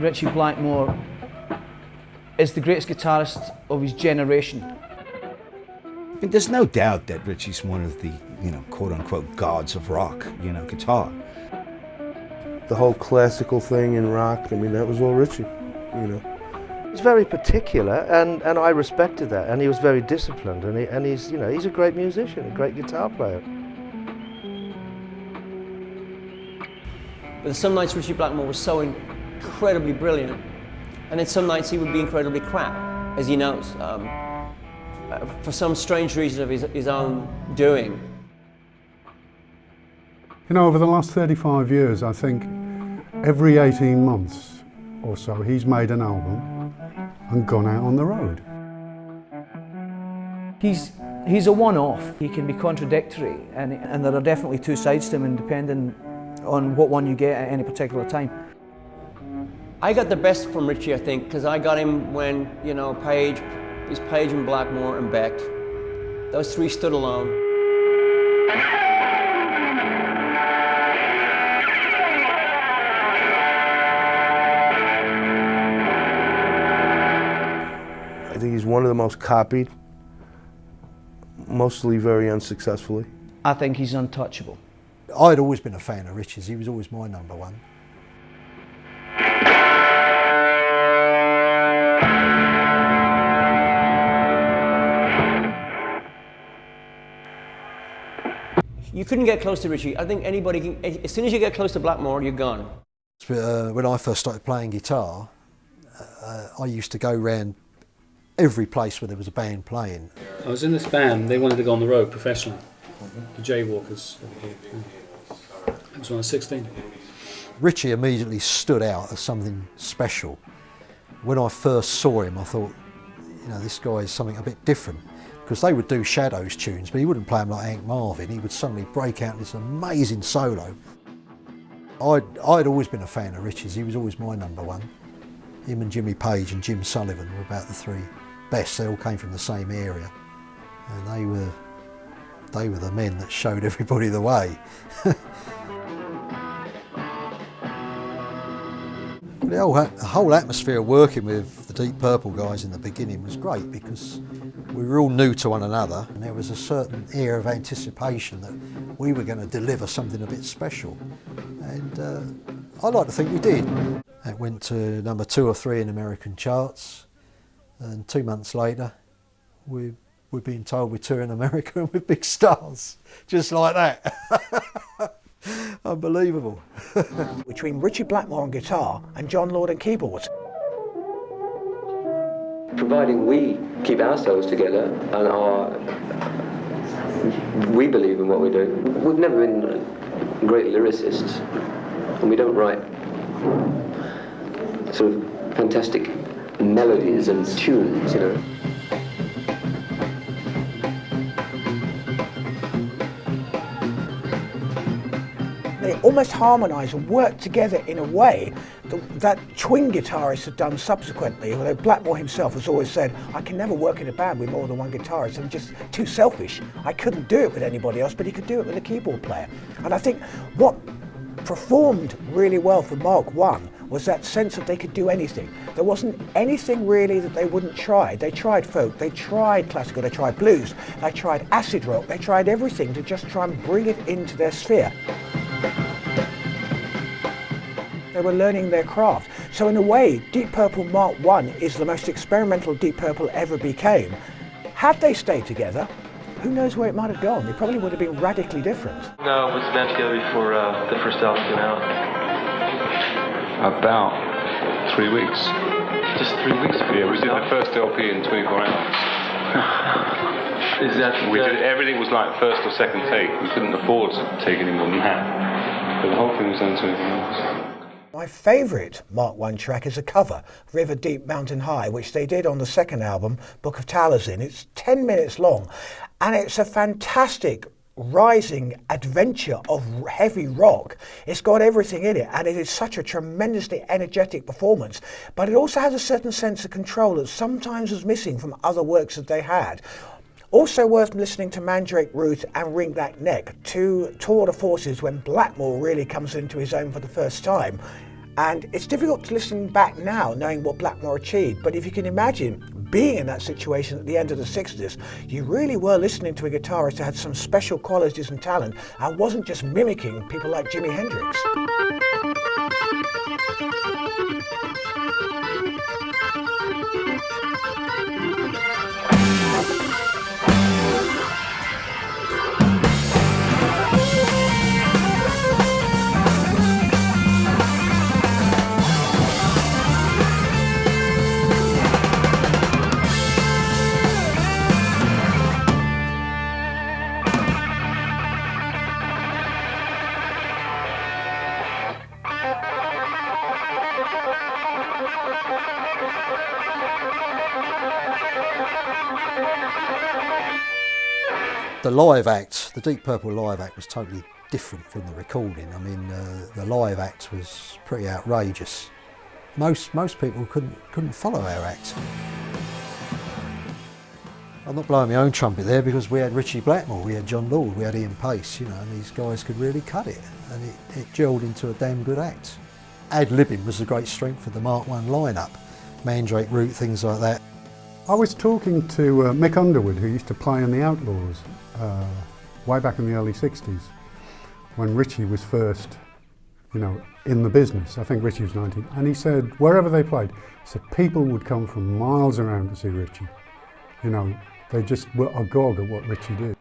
Ritchie Blackmore is the greatest guitarist of his generation. I mean, there's no doubt that Ritchie's one of the, quote-unquote gods of rock, guitar. The whole classical thing in rock, I mean, that was all Ritchie, He's very particular, and I respected that, and he was very disciplined, and he's a great musician, a great guitar player. But some nights Ritchie Blackmore was so incredibly brilliant, and then some nights he would be incredibly crap, as he knows, for some strange reason of his own doing. Over the last 35 years, I think every 18 months or so he's made an album and gone out on the road. He's a one-off. He can be contradictory, and there are definitely two sides to him, and depending on what one you get at any particular time. I got the best from Ritchie, I think, because I got him when, Page and Blackmore and Beck. Those three stood alone. I think he's one of the most copied, mostly very unsuccessfully. I think he's untouchable. I'd always been a fan of Ritchie's. He was always my number one. You couldn't get close to Ritchie. I think anybody can, as soon as you get close to Blackmore, you're gone. When I first started playing guitar, I used to go round every place where there was a band playing. I was in this band, they wanted to go on the road professionally. The Jaywalkers. That was when I was 16. Ritchie immediately stood out as something special. When I first saw him, I thought, this guy is something a bit different. Because they would do Shadows tunes, but he wouldn't play them like Hank Marvin. He would suddenly break out this amazing solo. I'd always been a fan of Ritchie's. He was always my number one. Him and Jimmy Page and Jim Sullivan were about the three best. They all came from the same area, and they were the men that showed everybody the way. The whole atmosphere of working with the Deep Purple guys in the beginning was great because we were all new to one another, and there was a certain air of anticipation that we were going to deliver something a bit special, and I like to think we did. It went to number 2 or 3 in American charts, and 2 months later we're being told we're touring America with big stars, just like that. Unbelievable. Between Ritchie Blackmore on guitar and John Lord on keyboards. Providing we keep ourselves together and we believe in what we do. We've never been great lyricists, and we don't write sort of fantastic melodies and tunes, They almost harmonise and work together in a way that twin guitarists have done subsequently, although Blackmore himself has always said, I can never work in a band with more than one guitarist, I'm just too selfish. I couldn't do it with anybody else, but he could do it with a keyboard player. And I think what performed really well for Mark I was that sense that they could do anything. There wasn't anything really that they wouldn't try. They tried folk, they tried classical, they tried blues, they tried acid rock, they tried everything to just try and bring it into their sphere. They were learning their craft. So in a way, Deep Purple Mark I is the most experimental Deep Purple ever became. Had they stayed together, who knows where it might have gone? It probably would have been radically different. No, it was a band together before the first album came out. About 3 weeks. Just 3 weeks ago? Yeah, we did the first LP in 24 hours. Is that... We did, everything was like first or second take. We couldn't afford to take any more than that. But the whole thing was done in 24 hours. My favourite Mark I track is a cover, River Deep Mountain High, which they did on the second album, Book of Taliesin. It's 10 minutes long, and it's a fantastic rising adventure of heavy rock. It's got everything in it, and it is such a tremendously energetic performance, but it also has a certain sense of control that sometimes was missing from other works that they had. Also worth listening to Mandrake Root and Ring That Neck, two tour de forces when Blackmore really comes into his own for the first time. And it's difficult to listen back now, knowing what Blackmore achieved, but if you can imagine being in that situation at the end of the 60s, you really were listening to a guitarist who had some special qualities and talent and wasn't just mimicking people like Jimi Hendrix. The live act, the Deep Purple live act, was totally different from the recording. I mean, the live act was pretty outrageous. Most people couldn't follow our act. I'm not blowing my own trumpet there because we had Ritchie Blackmore, we had John Lord, we had Ian Pace, you know, and these guys could really cut it, and it gelled into a damn good act. Ad-libbing was a great strength of the Mark I lineup, Mandrake Root, things like that. I was talking to Mick Underwood, who used to play in the Outlaws way back in the early 60s, when Ritchie was first, you know, in the business. I think Ritchie was 19, and he said wherever they played, he said people would come from miles around to see Ritchie. You know, they just were agog at what Ritchie did.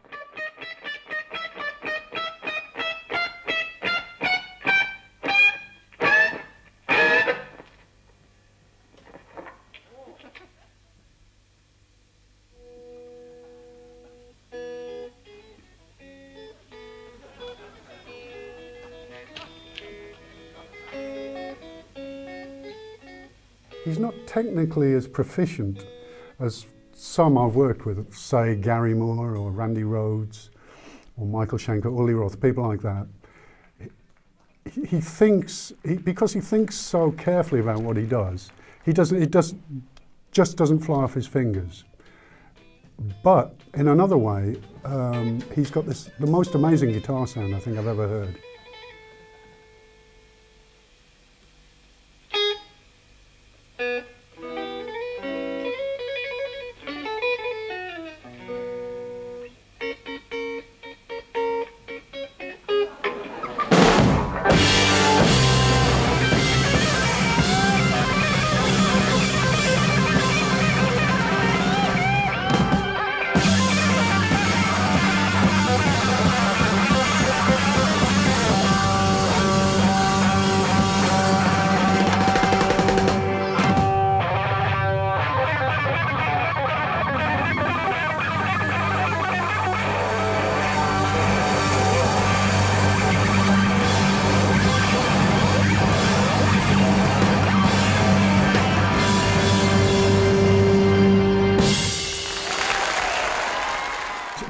He's not technically as proficient as some I've worked with, say Gary Moore or Randy Rhoads or Michael Schenker, Uli Roth, people like that. He thinks, because he thinks so carefully about what he does, it just doesn't fly off his fingers. But in another way, he's got the most amazing guitar sound I think I've ever heard.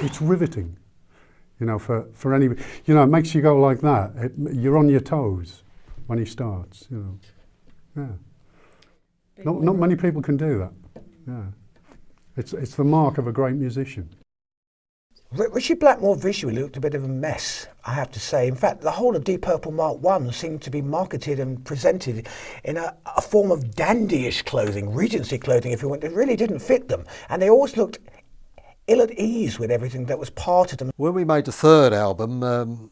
It's riveting, you know, for any, you know, it makes you go like that. You're on your toes when he starts, you know. Yeah. Not many people can do that. Yeah. It's the mark of a great musician. Ritchie Blackmore visually looked a bit of a mess, I have to say. In fact, the whole of Deep Purple Mark I seemed to be marketed and presented in a form of dandyish clothing, Regency clothing, if you want. It really didn't fit them. And they always looked ill at ease with everything that was part of them. When we made the third album,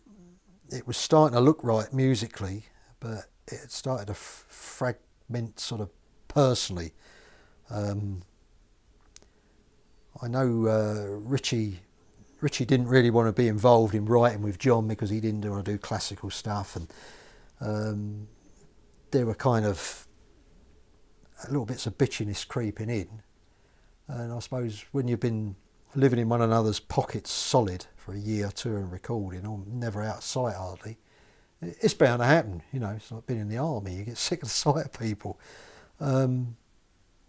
it was starting to look right musically, but it started to fragment sort of personally. I know Ritchie didn't really want to be involved in writing with John because he didn't want to do classical stuff, and there were kind of little bits of bitchiness creeping in. And I suppose when you've been living in one another's pockets solid for a year or two and recording, or never out of sight hardly, it's bound to happen. You know, it's like being in the army, you get sick of the sight of people.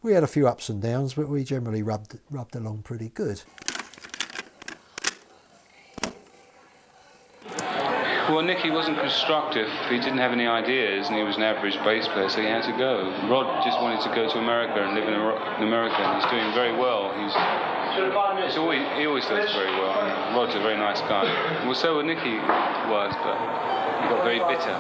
We had a few ups and downs, but we generally rubbed along pretty good. Well, Nicky wasn't constructive. He didn't have any ideas, and he was an average bass player, so he had to go. Rod just wanted to go to America and live in America, and he's doing very well. He always does very well. Rod's a very nice guy. Well, so Nicky was, but he got very bitter.